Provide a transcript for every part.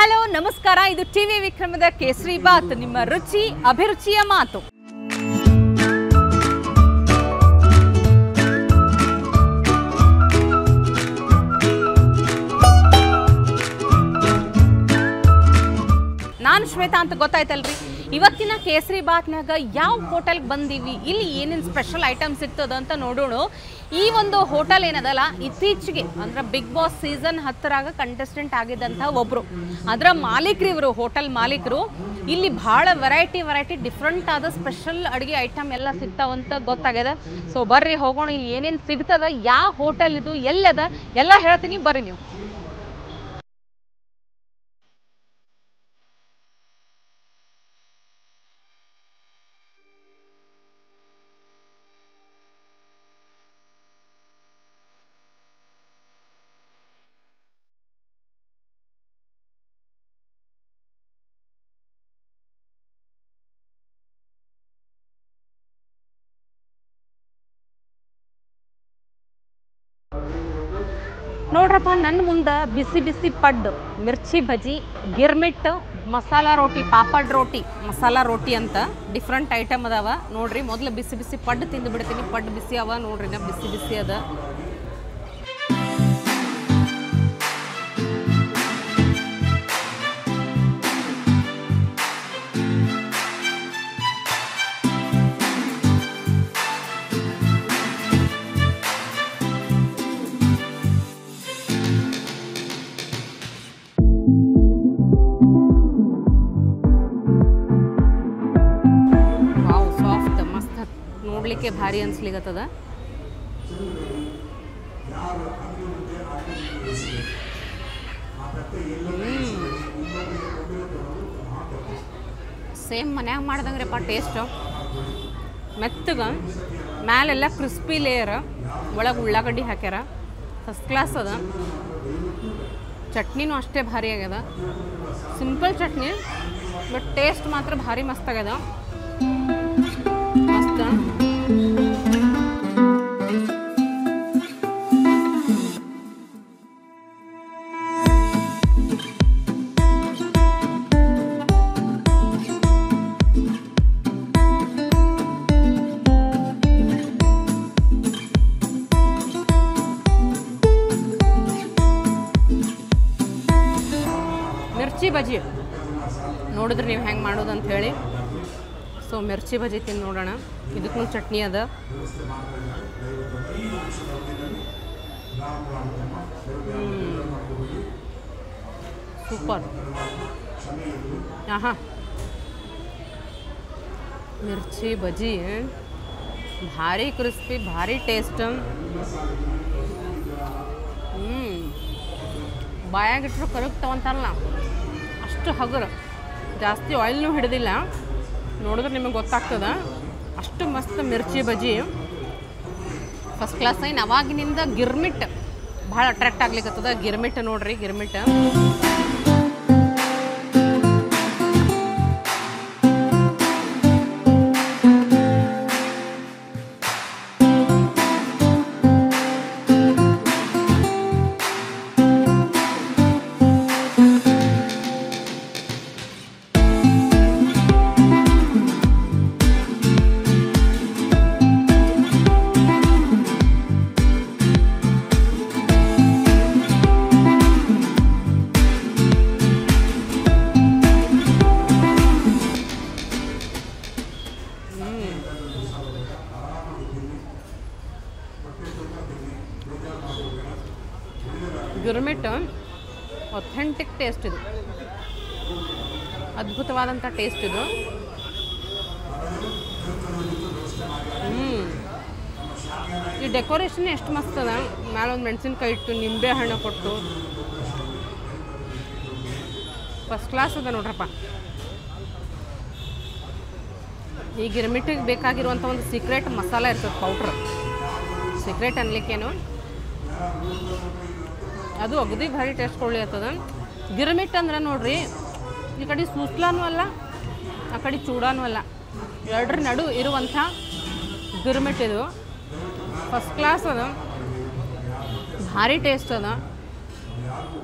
Hello ನಮಸ್ಕಾರ, ಇದು TV ವಿಕ್ರಮದ kesari bath, ನಿಮ್ಮ ರುಚಿ ಅಭಿರುಚಿಯ ಮಾತು. ನಾನು ಶ್ವೇತಾ ಅಂತ ಗೊತ್ತಾಯ್ತಲ್ರಿ. ಇವತ್ತಿನ ಕೇಸರಿ ಬಾತ್ನಾಗ ಯಾವ ಹೋಟೆಲ್ಗೆ ಬಂದೀವಿ, ಇಲ್ಲಿ ಏನೇನು ಸ್ಪೆಷಲ್ ಐಟಮ್ಸ್ ಸಿಗ್ತದ ಅಂತ ನೋಡೋಣ. ಈ ಒಂದು ಹೋಟೆಲ್ ಏನದಲ್ಲ, ಇತ್ತೀಚೆಗೆ ಅಂದ್ರೆ ಬಿಗ್ ಬಾಸ್ ಸೀಸನ್ 10 ಕಂಟೆಸ್ಟೆಂಟ್ ಆಗಿದ್ದಂಥ ಒಬ್ಬರು, ಅದರ ಮಾಲೀಕರು ಇವರು, ಹೋಟೆಲ್ ಮಾಲೀಕರು. ಇಲ್ಲಿ ಭಾಳ ವೆರೈಟಿ ಡಿಫ್ರೆಂಟ್ ಆದ ಸ್ಪೆಷಲ್ ಅಡುಗೆ ಐಟಮ್ ಎಲ್ಲ ಸಿಗ್ತಾವಂತ ಗೊತ್ತಾಗ್ಯದ. ಸೊ ಬರ್ರಿ ಹೋಗೋಣ, ಇಲ್ಲಿ ಏನೇನು ಸಿಗ್ತದ, ಯಾವ ಹೋಟೆಲ್ ಇದು, ಎಲ್ಲದ ಎಲ್ಲ ಹೇಳ್ತೀನಿ, ಬರ್ರಿ ನೀವು. ನೋಡ್ರಪ್ಪ, ನನ್ನ ಮುಂದೆ ಬಿಸಿ ಬಿಸಿ ಪಡ್ಡು, ಮಿರ್ಚಿ ಬಜ್ಜಿ, ಗಿರ್ಮಿಟ್, ಮಸಾಲ ರೋಟಿ, ಪಾಪಡ್ ರೋಟಿ, ಮಸಾಲ ರೋಟಿ ಅಂತ ಡಿಫ್ರೆಂಟ್ ಐಟಮ್ ಅದಾವ. ನೋಡ್ರಿ, ಮೊದಲು ಬಿಸಿ ಬಿಸಿ ಪಡ್ಡು ತಿಂದು ಬಿಡ್ತೀನಿ. ಪಡ್ಡು ಬಿಸಿ ಅವ ನೋಡ್ರಿ, ನಾ ಬಿಸಿ ಬಿಸಿ ಅದ. ನೋಡ್ಲಿಕ್ಕೆ ಭಾರಿ ಅನ್ಸ್ಲಿಗತ್ತದ. ಸೇಮ್ ಮನ್ಯಾಗ ಮಾಡ್ದಂಗ್ರಪ್ಪ ಟೇಸ್ಟ್. ಮೆತ್ತಗ, ಮ್ಯಾಲೆಲ್ಲ ಕ್ರಿಸ್ಪಿ ಲೇಯರ್, ಒಳಗೆ ಉಳ್ಳಾಗಡ್ಡಿ ಹಾಕ್ಯಾರ, ಫಸ್ಟ್ ಕ್ಲಾಸ್ ಅದ. ಚಟ್ನಿನೂ ಅಷ್ಟೇ ಭಾರಿ ಆಗ್ಯದ, ಸಿಂಪಲ್ ಚಟ್ನಿ, ಬಟ್ ಟೇಸ್ಟ್ ಮಾತ್ರ ಭಾರಿ ಮಸ್ತ್ ಆಗ್ಯದ. ಮಸ್ತ್. ಮಿರ್ಚಿ ಬಜ್ಜಿ ನೋಡಿದ್ರೆ ನೀವು ಹೆಂಗೆ ಮಾಡೋದು ಅಂತ ಹೇಳಿ. ಸೊ ಮಿರ್ಚಿ ಬಜ್ಜಿ ತಿಂದು ನೋಡೋಣ. ಇದಕ್ಕೂ ಚಟ್ನಿ ಅದ. ಸೂಪರ್. ಮಿರ್ಚಿ ಬಜ್ಜಿ ಭಾರಿ ಕ್ರಿಸ್ಪಿ, ಭಾರಿ ಟೇಸ್ಟ್. ಬಾಯಾಗಿಟ್ರು ಕರಗ್ತಾವಂತಾರಲ್ಲ, ಅಷ್ಟು ಹಗುರ, ಜಾಸ್ತಿ ಆಯಿಲ್ನೂ ಹಿಡಿದಿಲ್ಲ. ನೋಡಿದ್ರೆ ನಿಮಗೆ ಗೊತ್ತಾಗ್ತದ, ಅಷ್ಟು ಮಸ್ತ್ ಮಿರ್ಚಿ ಬಜ್ಜಿ, ಫಸ್ಟ್ ಕ್ಲಾಸ್. ಅವಾಗಿನಿಂದ ಗಿರ್ಮಿಟ್ ಭಾಳ ಅಟ್ರಾಕ್ಟ್ ಆಗ್ಲಿಕ್ಕತ್ತದ. ಗಿರ್ಮಿಟ್ ನೋಡ್ರಿ, ಗಿರ್ಮಿಟ್ ಗಿರ್ಮಿಟ್ ಒಥೆಂಟಿಕ್ ಟೇಸ್ಟ್. ಇದು ಅದ್ಭುತವಾದಂಥ ಟೇಸ್ಟ್ ಇದು. ಈ ಡೆಕೋರೇಷನ್ ಎಷ್ಟು ಮಸ್ತ್ ಅದ. ಮೇಲೊಂದು ಮೆಣಸಿನ್ಕಾಯಿ ಇಟ್ಟು, ನಿಂಬೆ ಹಣ್ಣು ಕೊಟ್ಟು, ಫಸ್ಟ್ ಕ್ಲಾಸ್ ಅದ ನೋಡ್ರಪ್ಪ. ಈ ಗಿರ್ಮಿಟ್ಟಿಗೆ ಬೇಕಾಗಿರುವಂಥ ಒಂದು ಸೀಕ್ರೆಟ್ ಮಸಾಲ ಇರ್ತದೆ, ಪೌಡ್ರ್. ಸೀಕ್ರೆಟ್ ಅನ್ಲಿಕ್ಕೇನು, ಅದು ಅಗದಿ ಭಾರಿ ಟೇಸ್ಟ್ ಕೊಡ್ಲಿರ್ತದ. ಗಿರ್ಮಿಟ್ ಅಂದ್ರೆ ನೋಡ್ರಿ, ಈ ಕಡೆ ಸೂಸ್ಲಾನೂ ಅಲ್ಲ, ಆ ಕಡೆ ಚೂಡಾನೂ ಅಲ್ಲ, ಎರಡರ ನಡು ಇರುವಂಥ ಗಿರ್ಮಿಟ್ ಇದು. ಫಸ್ಟ್ ಕ್ಲಾಸ್ ಅದ, ಭಾರಿ ಟೇಸ್ಟ್ ಅದ.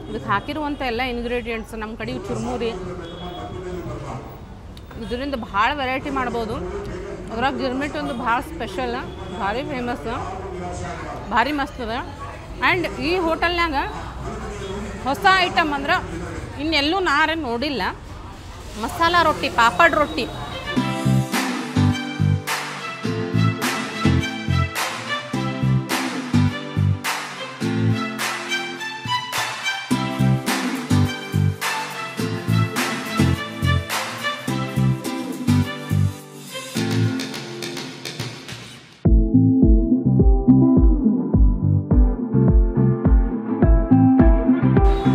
ಇದಕ್ಕೆ ಹಾಕಿರುವಂಥ ಎಲ್ಲ ಇಂಗ್ರೀಡಿಯೆಂಟ್ಸ್ ನಮ್ಮ ಕಡೆ ಚುರುಮುರಿ, ಇದರಿಂದ ಭಾಳ ವೆರೈಟಿ ಮಾಡ್ಬೋದು. ಅದ್ರಾಗ ಗಿರ್ಮಿಟ್ ಒಂದು ಭಾಳ ಸ್ಪೆಷಲ್, ಭಾರಿ ಫೇಮಸ್, ಭಾರಿ ಮಸ್ತ್ ಅದ. ಆ್ಯಂಡ್ ಈ ಹೋಟೆಲ್ನಾಗ ಹೊಸ ಐಟಮ್ ಅಂದ್ರೆ ಇನ್ನೆಲ್ಲೂ ನಾರೇ ನೋಡಿಲ್ಲ, ಮಸಾಲ ರೊಟ್ಟಿ, ಪಾಪಡ್ ರೊಟ್ಟಿ.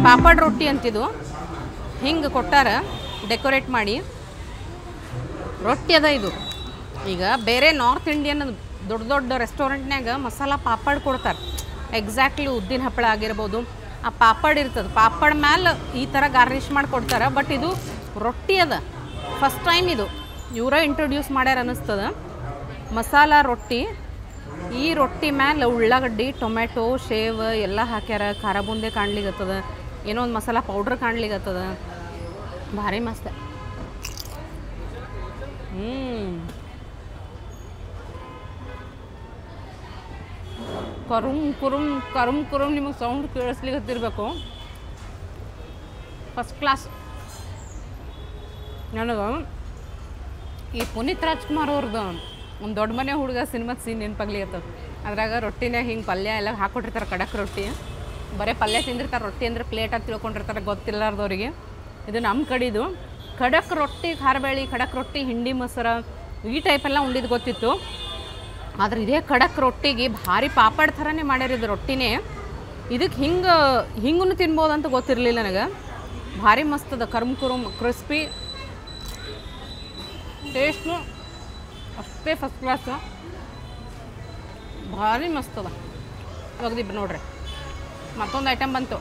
ಪಾಪಡ್ ರೊಟ್ಟಿ ಅಂತಿದ್ದು ಹಿಂಗೆ ಕೊಟ್ಟಾರ ಡೆಕೋರೇಟ್ ಮಾಡಿ. ರೊಟ್ಟಿ ಅದ ಇದು. ಈಗ ಬೇರೆ ನಾರ್ತ್ ಇಂಡಿಯನ್ ದೊಡ್ಡ ದೊಡ್ಡ ರೆಸ್ಟೋರೆಂಟ್ನಾಗ ಮಸಾಲ ಪಾಪಡ್ ಕೊಡ್ತಾರೆ, ಎಕ್ಸಾಕ್ಟ್ಲಿ ಉದ್ದಿನ ಹಪ್ಪಳ ಆಗಿರ್ಬೋದು, ಆ ಪಾಪಡ್ ಇರ್ತದೆ, ಪಾಪಡ್ ಮ್ಯಾಲೆ ಈ ಥರ ಗಾರ್ನಿಷ್ ಮಾಡಿ ಕೊಡ್ತಾರೆ. ಬಟ್ ಇದು ರೊಟ್ಟಿ ಅದ, ಫಸ್ಟ್ ಟೈಮ್ ಇದು ಇವರ ಇಂಟ್ರೊಡ್ಯೂಸ್ ಮಾಡ್ಯಾರ ಅನ್ನಿಸ್ತದ. ಮಸಾಲ ರೊಟ್ಟಿ, ಈ ರೊಟ್ಟಿ ಮ್ಯಾಲೆ ಉಳ್ಳಾಗಡ್ಡಿ, ಟೊಮೆಟೊ, ಶೇವ್ ಎಲ್ಲ ಹಾಕ್ಯಾರ. ಖಾರ ಬೂಂದೆ ಕಾಣ್ಲಿಕ್ಕತ್ತದ, ಏನೋ ಒಂದು ಮಸಾಲ ಪೌಡ್ರ್ ಕಾಣ್ಲಿಕ್ಕತ್ತದ, ಭಾರಿ ಮಸ್ತ್. ಕರುಮ್ ಕುರುಮ್ ಕರುಮ್ ಕುರುಮ್ ನಿಮಗೆ ಸೌಂಡ್ ಕೇಳಿಸ್ಲಿಕ್ಕತ್ತಿರ್ಬೇಕು. First class. ನನಗೆ ಈ ಪುನೀತ್ ರಾಜ್ಕುಮಾರ್ ಅವ್ರದ್ದು ಒಂದು ದೊಡ್ಡ ಮನೆ ಹುಡುಗ ಸಿನಿಮಾದ ಸೀನ್ ನೆನಪಾಗ್ಲಿಕ್ಕತ್ತದ. ಅದ್ರಾಗ ರೊಟ್ಟಿನಾಗ ಹಿಂಗೆ ಪಲ್ಯ ಎಲ್ಲ ಹಾಕ್ಕೊಟ್ಟಿರ್ತಾರೆ, ಖಡಕ್ ರೊಟ್ಟಿ. ಬರೀ ಪಲ್ಯ ತಿಂದಿರ್ತಾರೆ, ರೊಟ್ಟಿ ಅಂದರೆ ಪ್ಲೇಟಾಗಿ ತಿಳ್ಕೊಂಡಿರ್ತಾರೆ ಗೊತ್ತಿಲ್ಲಾರ್ದವ್ರಿಗೆ. ಇದು ನಮ್ಮ ಕಡೆದು ಖಡಕ್ ರೊಟ್ಟಿ, ಖಾರಬೇಳಿ, ಖಡಕ್ ರೊಟ್ಟಿ, ಹಿಂಡಿ ಮೊಸರು ಈ ಟೈಪೆಲ್ಲ ಉಂಡಿದ್ದು ಗೊತ್ತಿತ್ತು. ಆದ್ರೆ ಇದೇ ಖಡಕ್ ರೊಟ್ಟಿಗೆ ಭಾರಿ ಪಾಪಡ್ ಥರನೇ ಮಾಡ್ಯಾರಿದ್ದು ರೊಟ್ಟಿನೇ. ಇದಕ್ಕೆ ಹಿಂಗೂ ತಿನ್ಬೋದು ಅಂತ ಗೊತ್ತಿರಲಿಲ್ಲ ನನಗೆ. ಭಾರಿ ಮಸ್ತದ, ಕರ್ಮ್ ಕುರುಮ್ ಕ್ರಿಸ್ಪಿ, ಟೇಸ್ಟು ಅಷ್ಟೇ ಫಸ್ಟ್ ಕ್ಲಾಸು, ಭಾರಿ ಮಸ್ತದ. ಒಗ್ದಿಬ್ರು ನೋಡ್ರಿ, ಮತ್ತೊಂದು ಐಟಮ್ ಬಂತು.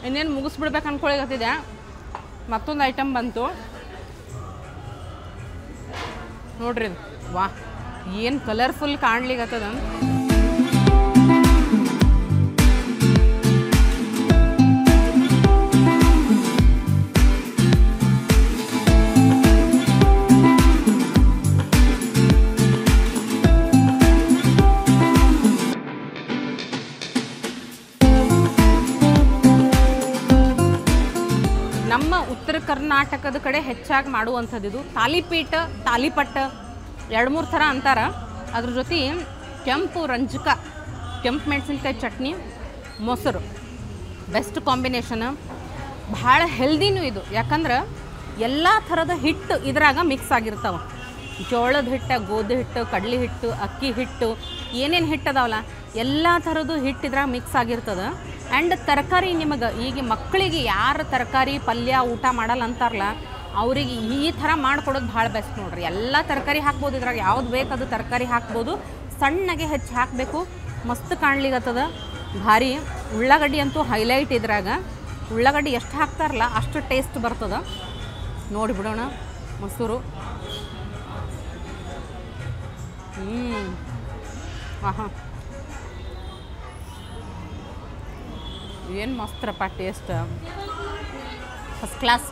ಇನ್ನೇನು ಮುಗಿಸ್ಬಿಡ್ಬೇಕು ಅಂದ್ಕೊಳಿಗತ್ತಿದೆ, ಮತ್ತೊಂದು ಐಟಮ್ ಬಂತು ನೋಡ್ರಿ. ಇದು ವಾ, ಏನು ಕಲರ್ಫುಲ್ ಕಾಣ್ಲಿಕ್ಕತ್ತದ. ನಮ್ಮ ಉತ್ತರ ಕರ್ನಾಟಕದ ಕಡೆ ಹೆಚ್ಚಾಗಿ ಮಾಡುವಂಥದ್ದು ಇದು ತಾಲಿಪೀಠ, ತಾಲಿಪಟ್ಟ, 2-3 ಥರ ಅಂತಾರೆ. ಅದ್ರ ಜೊತೆ ಕೆಂಪು ರಂಜಕ, ಕೆಂಪು ಮೆಣಸಿನ್ಕಾಯಿ ಚಟ್ನಿ, ಮೊಸರು, ಬೆಸ್ಟ್ ಕಾಂಬಿನೇಷನ್. ಭಾಳ ಹೆಲ್ದಿನೂ ಇದು, ಯಾಕಂದ್ರೆ ಎಲ್ಲ ಥರದ ಹಿಟ್ಟು ಇದ್ರಾಗ ಮಿಕ್ಸ್ ಆಗಿರ್ತಾವೆ. ಜೋಳದ ಹಿಟ್ಟು, ಗೋಧಿ ಹಿಟ್ಟು, ಕಡಲೆ ಹಿಟ್ಟು, ಅಕ್ಕಿ ಹಿಟ್ಟು, ಏನೇನು ಹಿಟ್ಟು ಅದಾವಲ್ಲ ಎಲ್ಲ ಥರದ್ದು ಹಿಟ್ಟು ಇದ್ರಾಗ ಮಿಕ್ಸ್ ಆಗಿರ್ತದೆ. ಆ್ಯಂಡ್ ತರಕಾರಿ, ನಿಮಗೆ ಈಗ ಮಕ್ಕಳಿಗೆ ಯಾರು ತರಕಾರಿ ಪಲ್ಯ ಊಟ ಮಾಡಲ್ಲ ಅಂತಾರಲ್ಲ, ಅವರಿಗೆ ಈ ಥರ ಮಾಡಿಕೊಡೋದು ಭಾಳ ಬೆಸ್ಟ್ ನೋಡ್ರಿ. ಎಲ್ಲ ತರಕಾರಿ ಹಾಕ್ಬೋದು ಇದ್ರಾಗ, ಯಾವ್ದು ಬೇಕು ಅದು ತರಕಾರಿ ಹಾಕ್ಬೋದು. ಸಣ್ಣಗೆ ಹೆಚ್ಚು ಹಾಕಬೇಕು, ಮಸ್ತ್ ಕಾಣ್ಲಿಕ್ಕತ್ತದ, ಭಾರಿ. ಉಳ್ಳಾಗಡ್ಡಿ ಅಂತೂ ಹೈಲೈಟ್ ಇದ್ರಾಗ. ಉಳ್ಳಾಗಡ್ಡಿ ಎಷ್ಟು ಹಾಕ್ತಾರಲ್ಲ ಅಷ್ಟು ಟೇಸ್ಟ್ ಬರ್ತದೆ. ನೋಡಿಬಿಡೋಣ ಮೊಸರು. ಹಾಂ, ಏನು ಮಸ್ತ್ರಪ್ಪ ಟೇಸ್ಟ್, ಫಸ್ಟ್ ಕ್ಲಾಸ್,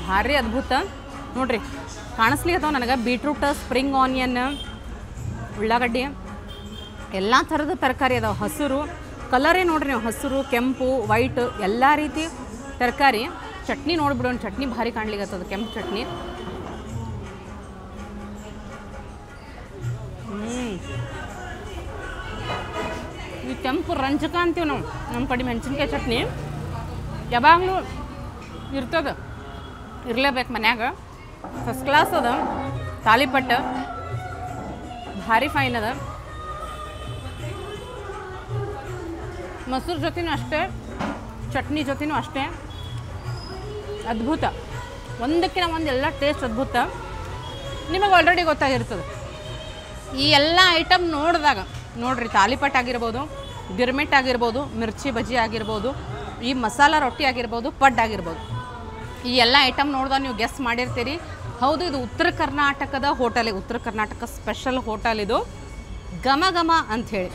ಭಾರಿ ಅದ್ಭುತ. ನೋಡ್ರಿ ಕಾಣಿಸ್ಲಿಕ್ಕತ್ತವ ನನಗೆ ಬೀಟ್ರೂಟ್, ಸ್ಪ್ರಿಂಗ್ ಆನಿಯನ್, ಉಳ್ಳಾಗಡ್ಡಿ, ಎಲ್ಲ ಥರದ ತರಕಾರಿ ಅದಾವೆ. ಹಸಿರು ಕಲರೇ ನೋಡ್ರಿ ನೀವು, ಹಸಿರು, ಕೆಂಪು, ವೈಟ್ ಎಲ್ಲ ರೀತಿ ತರಕಾರಿ. ಚಟ್ನಿ ನೋಡಿಬಿಡೋಣ, ಚಟ್ನಿ ಭಾರಿ ಕಾಣ್ಲಿಕ್ಕತ್ತದ, ಕೆಂಪು ಚಟ್ನಿ. ಈ ಕೆಂಪು ರಂಜಕ ಅಂತೀವಿ ನಾವು ನಮ್ಮ ಕಡೆ. ಮೆಣಸಿನ್ಕಾಯಿ ಚಟ್ನಿ ಯಾವಾಗಲೂ ಇರ್ತದೆ, ಇರಲೇಬೇಕು ಮನ್ಯಾಗ. ಫಸ್ಟ್ ಕ್ಲಾಸ್ ಅದ. ತಾಲಿಪಟ್ಟ ಭಾರಿ ಫೈನ್ ಅದ. ಮೊಸರು ಜೊತೆನೂ ಅಷ್ಟೇ, ಚಟ್ನಿ ಜೊತೆನೂ ಅಷ್ಟೇ, ಅದ್ಭುತ. ಒಂದಕ್ಕಿಂತ ಒಂದು ಎಲ್ಲ ಟೇಸ್ಟ್ ಅದ್ಭುತ. ನಿಮಗೆ ಆಲ್ರೆಡಿ ಗೊತ್ತಾಗಿರ್ತದೆ. ಈ ಎಲ್ಲ ಐಟಮ್ ನೋಡಿದಾಗ ನೋಡ್ರಿ, ತಾಲಿಪಟ್ ಆಗಿರ್ಬೋದು, ಗಿರ್ಮಿಟ್ ಆಗಿರ್ಬೋದು, ಮಿರ್ಚಿ ಬಜ್ಜಿ ಆಗಿರ್ಬೋದು, ಈ ಮಸಾಲ ರೊಟ್ಟಿ ಆಗಿರ್ಬೋದು, ಪಡ್ ಆಗಿರ್ಬೋದು, ಈ ಎಲ್ಲ ಐಟಮ್ ನೋಡಿದಾಗ ನೀವು ಗೆಸ್ ಮಾಡಿರ್ತೀರಿ. ಹೌದು, ಇದು ಉತ್ತರ ಕರ್ನಾಟಕದ ಹೋಟೆಲ್, ಉತ್ತರ ಕರ್ನಾಟಕ ಸ್ಪೆಷಲ್ ಹೋಟೆಲ್ ಇದು, ಘಮ ಘಮ ಅಂಥೇಳಿ.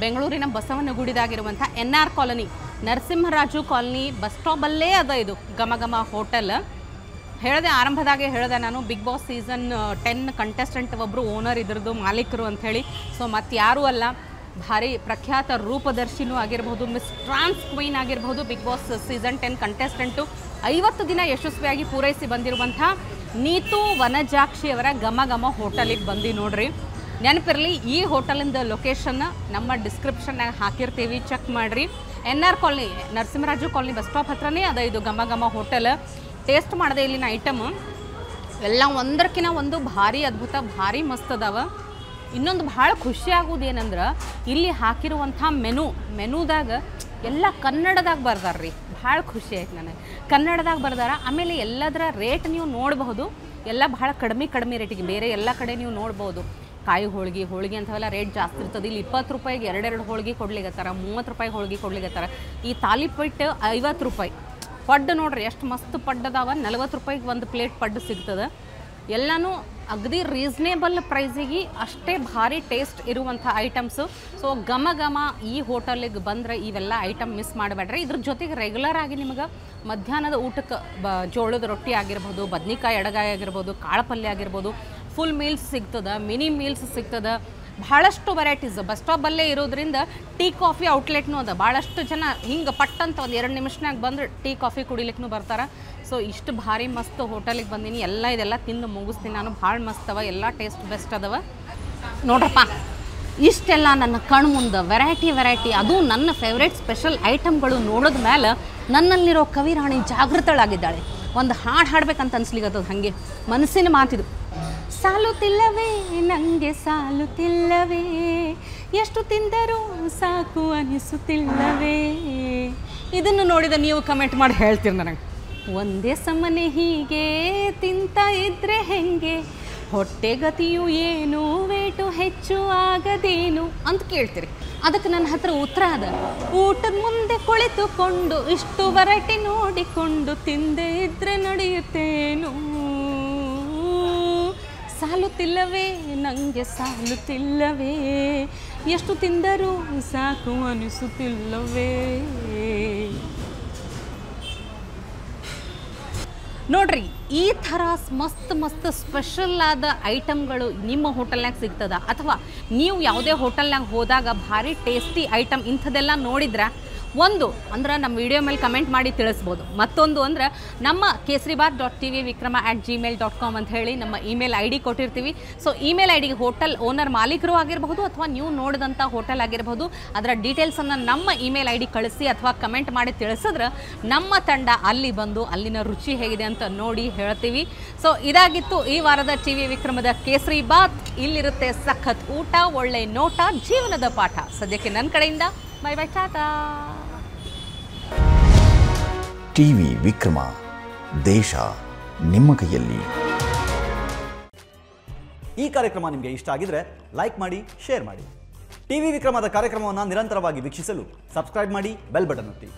ಬೆಂಗಳೂರಿನ ಬಸವನಗುಡಿದಾಗಿರುವಂಥ NR colony, Narasimharaju colony bus ಸ್ಟಾಪಲ್ಲೇ ಅದ ಇದು ಘಮ ಘಮ ಹೋಟೆಲ್. ಹೇಳಿದೆ ಆರಂಭದಾಗೆ ಹೇಳಿದೆ ನಾನು, ಬಿಗ್ ಬಾಸ್ ಸೀಸನ್ 10 ಕಂಟೆಸ್ಟೆಂಟ್ ಒಬ್ಬರು ಓನರ್ ಇದ್ರದ್ದು ಮಾಲೀಕರು ಅಂಥೇಳಿ. ಸೊ ಮತ್ತು ಯಾರೂ ಅಲ್ಲ, ಭಾರಿ ಪ್ರಖ್ಯಾತ ರೂಪದರ್ಶಿನೂ ಆಗಿರ್ಬೋದು, ಮಿಸ್ ಟ್ರಾನ್ಸ್ ಕ್ವೀನ್ ಆಗಿರ್ಬೋದು, ಬಿಗ್ ಬಾಸ್ ಸೀಸನ್ 10 ಕಂಟೆಸ್ಟೆಂಟು 50 ದಿನ ಯಶಸ್ವಿಯಾಗಿ ಪೂರೈಸಿ ಬಂದಿರುವಂಥ ನೀತು ವನಜಾಕ್ಷಿ ಅವರ ಘಮ ಘಮ ಹೋಟೆಲಿಗೆ ಬಂದು ನೋಡ್ರಿ. ನೆನಪಿರಲಿ, ಈ ಹೋಟೆಲಿಂದ ಲೊಕೇಶನ್ನ ನಮ್ಮ ಡಿಸ್ಕ್ರಿಪ್ಷನ್ನಾಗ ಹಾಕಿರ್ತೀವಿ, ಚೆಕ್ ಮಾಡಿರಿ. NR colony, Narasimharaju colony bus stop ಹತ್ರನೇ ಅದ ಇದು ಘಮ ಘಮ ಹೋಟೆಲ್. ಟೇಸ್ಟ್ ಮಾಡಿದೆ ಇಲ್ಲಿನ ಐಟಮ್ ಎಲ್ಲ ಒಂದರಕ್ಕಿಂತ ಒಂದು ಭಾರಿ ಅದ್ಭುತ, ಭಾರಿ ಮಸ್ತ್ ಅದಾವ. ಇನ್ನೊಂದು ಭಾಳ ಖುಷಿ ಆಗೋದು ಏನಂದ್ರೆ ಇಲ್ಲಿ ಹಾಕಿರುವಂಥ ಮೆನುದಾಗ ಎಲ್ಲ ಕನ್ನಡದಾಗ ಬರ್ದಾರ್ರಿ. ಭಾಳ ಖುಷಿ ಆಯ್ತು ನನಗೆ, ಕನ್ನಡದಾಗ ಬರ್ದಾರ. ಆಮೇಲೆ ಎಲ್ಲದರ ರೇಟ್ ನೀವು ನೋಡಬಹುದು, ಎಲ್ಲ ಭಾಳ ಕಡಿಮೆ ರೇಟಿಗೆ. ಬೇರೆ ಎಲ್ಲ ಕಡೆ ನೀವು ನೋಡ್ಬೋದು ಕಾಯಿ ಹೋಳಿಗೆ ಅಂಥವೆಲ್ಲ ರೇಟ್ ಜಾಸ್ತಿ ಇರ್ತದೆ. ಇಲ್ಲಿ 20 ರೂಪಾಯಿಗೆ 2 ಹೋಳಿಗೆ ಕೊಡ್ಲಿಕ್ಕತ್ತಾರ, 30 ರೂಪಾಯಿಗೆ ಹೋಳಿಗೆ ಕೊಡ್ಲಿಕ್ಕತ್ತಾರ. ಈ ತಾಲಿಪಟ್ಟು 50 ರೂಪಾಯಿ. ಪಡ್ಡು ನೋಡ್ರಿ ಎಷ್ಟು ಮಸ್ತ್ ಪಡ್ಡು ಅದಾವ, 40 ರೂಪಾಯಿಗೆ ಒಂದು ಪ್ಲೇಟ್ ಪಡ್ಡು ಸಿಗ್ತದೆ. ಎಲ್ಲನೂ ಅಗದಿ ರೀಸ್ನೇಬಲ್ ಪ್ರೈಸಿಗೆ ಅಷ್ಟೇ ಭಾರಿ ಟೇಸ್ಟ್ ಇರುವಂಥ ಐಟಮ್ಸು. ಸೊ ಘಮ ಘಮ ಈ ಹೋಟೆಲಿಗೆ ಬಂದರೆ ಇವೆಲ್ಲ ಐಟಮ್ ಮಿಸ್ ಮಾಡಬೇಡ್ರಿ. ಇದ್ರ ಜೊತೆಗೆ ರೆಗ್ಯುಲರ್ ಆಗಿ ನಿಮಗೆ ಮಧ್ಯಾಹ್ನದ ಊಟಕ್ಕೆ ಜೋಳದ ರೊಟ್ಟಿ ಆಗಿರ್ಬೋದು, ಬದ್ನಿಕಾಯಿ ಎಡಗಾಯಿ ಆಗಿರ್ಬೋದು, ಕಾಳು ಪಲ್ಯ ಆಗಿರ್ಬೋದು, ಫುಲ್ ಮೀಲ್ಸ್ ಸಿಗ್ತದೆ, ಮಿನಿ ಮೀಲ್ಸ್ ಸಿಗ್ತದೆ. ಭಾಳಷ್ಟು ವೆರೈಟೀಸ್ ಬಸ್ ಸ್ಟಾಪಲ್ಲೇ ಇರೋದ್ರಿಂದ ಟೀ ಕಾಫಿ ಔಟ್ಲೆಟ್ನೂ ಅದ. ಭಾಳಷ್ಟು ಜನ ಹಿಂಗೆ ಪಟ್ಟಂತ ಒಂದು 2 ನಿಮಿಷನಾಗ ಬಂದು ಟೀ ಕಾಫಿ ಕುಡಿಲಿಕ್ಕೂ ಬರ್ತಾರೆ. ಸೊ ಇಷ್ಟು ಭಾರಿ ಮಸ್ತ್ ಹೋಟೆಲಿಗೆ ಬಂದೀನಿ. ಇದೆಲ್ಲ ತಿಂದು ಮುಗಿಸ್ತೀನಿ ನಾನು. ಭಾಳ ಮಸ್ತ್ ಅವ, ಎಲ್ಲ ಟೇಸ್ಟ್ ಬೆಸ್ಟ್ ಅದಾವ ನೋಡ್ರಪ್ಪ. ಇಷ್ಟೆಲ್ಲ ನನ್ನ ಕಣ್ಣು ಮುಂದೆ ವೆರೈಟಿ ಅದು ನನ್ನ ಫೇವ್ರೇಟ್ ಸ್ಪೆಷಲ್ ಐಟಮ್ಗಳು ನೋಡಿದ ಮೇಲೆ ನನ್ನಲ್ಲಿರೋ ಕವಿರಾಣಿ ಜಾಗೃತಳಾಗಿದ್ದಾಳೆ. ಒಂದು ಹಾಡು ಹಾಡ್ಬೇಕಂತ ಅನ್ಸ್ಲಿಕ್ಕತ್ತದ. ಹಾಗೆ ಮನಸ್ಸಿನ ಮಾತಿದು. ಸಾಲುತ್ತಿಲ್ಲವೇ ನನಗೆ ಸಾಲುತ್ತಿಲ್ಲವೇ, ಎಷ್ಟು ತಿಂದರೂ ಸಾಕು ಅನಿಸುತ್ತಿಲ್ಲವೇ. ಇದನ್ನು ನೋಡಿದ ನೀವು ಕಮೆಂಟ್ ಮಾಡಿ ಹೇಳ್ತೀರಿ ನನಗೆ. ಒಂದೇ ಸಮನೆ ಹೀಗೆ ತಿಂತ ಇದ್ರೆ ಹೆಂಗೆ, ಹೊಟ್ಟೆಗತಿಯು ಏನು ವೇಟು ಹೆಚ್ಚು ಆಗದೇನು ಅಂತ ಕೇಳ್ತೀರಿ. ಅದಕ್ಕೆ ನನ್ನ ಹತ್ರ ಉತ್ತರ ಅದ. ಊಟದ ಮುಂದೆ ಕುಳಿತುಕೊಂಡು ಇಷ್ಟು ವೆರೈಟಿ ನೋಡಿಕೊಂಡು ತಿಂದೇ ಇದ್ರೆ ನಡೆಯುತ್ತೇನು. ಸಾಲುತ್ತಿಲ್ಲವೇ ನನಗೆ ಸಾಲುತ್ತಿಲ್ಲವೇ, ಎಷ್ಟು ತಿಂದರೂ ಸಾಕು ಅನಿಸುತ್ತಿಲ್ಲವೇ. ನೋಡ್ರಿ, ಈ ಥರ ಮಸ್ತ್ ಸ್ಪೆಷಲ್ ಆದ ಐಟಮ್ಗಳು ನಿಮ್ಮ ಹೋಟೆಲ್ನಾಗ ಸಿಗ್ತದ, ಅಥವಾ ನೀವು ಯಾವುದೇ ಹೋಟೆಲ್ನಾಗ ಹೋದಾಗ ಭಾರಿ ಟೇಸ್ಟಿ ಐಟಮ್ ಇಂಥದ್ದೆಲ್ಲ ನೋಡಿದ್ರೆ, ಒಂದು ಅಂದ್ರೆ ನಮ್ಮ ವಿಡಿಯೋ ಮೇಲೆ ಕಮೆಂಟ್ ಮಾಡಿ ತಿಳಿಸ್ಬೋದು. ಮತ್ತೊಂದು ಅಂದ್ರೆ ನಮ್ಮ kesribaat.tvvikrama@gmail.com ಅಂತ ಹೇಳಿ ನಮ್ಮ ಇಮೇಲ್ ID ಕೊಟ್ಟಿರ್ತೀವಿ. ಸೊ ಇಮೇಲ್ ಐಡಿಗೆ ಹೋಟೆಲ್ ಓನರ್ ಮಾಲೀಕರು ಆಗಿರಬಹುದು ಅಥವಾ ನೀವು ನೋಡಿದಂಥ ಹೋಟೆಲ್ ಆಗಿರಬಹುದು, ಅದರ ಡೀಟೇಲ್ಸನ್ನು ನಮ್ಮ ಇಮೇಲ್ ID ಕಳಿಸಿ ಅಥವಾ ಕಮೆಂಟ್ ಮಾಡಿ ತಿಳಿಸಿದ್ರೆ ನಮ್ಮ ತಂಡ ಅಲ್ಲಿ ಬಂದು ಅಲ್ಲಿನ ರುಚಿ ಹೇಗಿದೆ ಅಂತ ನೋಡಿ ಹೇಳ್ತೀವಿ. ಸೊ ಇದಾಗಿತ್ತು ಈ ವಾರದ TV ವಿಕ್ರಮದ ಕೇಸರಿ ಬಾತ್. ಇಲ್ಲಿರುತ್ತೆ ಸಖತ್ ಊಟ, ಒಳ್ಳೆ ನೋಟ, ಜೀವನದ ಪಾಠ. ಸದ್ಯಕ್ಕೆ ನನ್ನ ಕಡೆಯಿಂದ ಬೈ ಬೈ, ಟಾಟಾ. TV ವಿಕ್ರಮ, ದೇಶ ನಿಮ್ಮ ಕೈಯಲ್ಲಿ. ಈ ಕಾರ್ಯಕ್ರಮ ನಿಮಗೆ ಇಷ್ಟ ಆಗಿದ್ರೆ ಲೈಕ್ ಮಾಡಿ, ಶೇರ್ ಮಾಡಿ. TV ವಿಕ್ರಮದ ಕಾರ್ಯಕ್ರಮವನ್ನು ನಿರಂತರವಾಗಿ ವೀಕ್ಷಿಸಲು ಸಬ್ಸ್ಕ್ರೈಬ್ ಮಾಡಿ, ಬೆಲ್ ಬಟನ್ ಒತ್ತಿ.